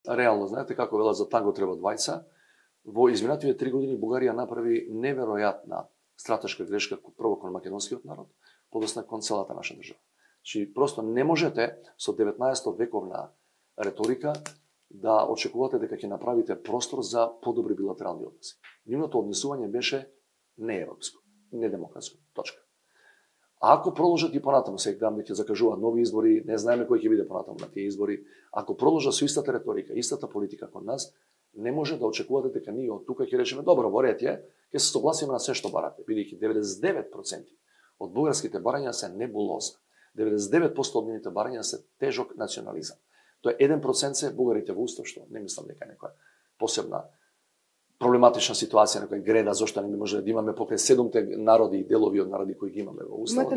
Реално, знаете како велат за танго треба двајца. Во изминативе 3 години Бугарија направи неверојатна стратешка грешка прво кон македонскиот народ, подосна кон целата наша држава. Значи, просто не можете со 19 вековна реторика да очекувате дека ќе направите простор за подобри билатерални односи. Нивното однесување беше неевропско, недемократско. Точка. А ако продолжат и понатаму, сега ќе закажуваат нови избори, не знаеме кој ќе биде понатаму на тие избори, ако продолжат со истата реторика, истата политика кон нас, не може да очекувате дека ние од тука ќе речеме добро, во ред е, ќе се согласиме на се што барате, бидејќи 99% од бугарските барања се небулоза. 99% од нивните барања се тежок национализам. Тоа 1% се бугарите во устав, што не мислам дека е некоја посебна проблематична ситуација, некоја греда, зашто не може да имаме покрај 7 народи и делови од народи кои ги имаме во уставот.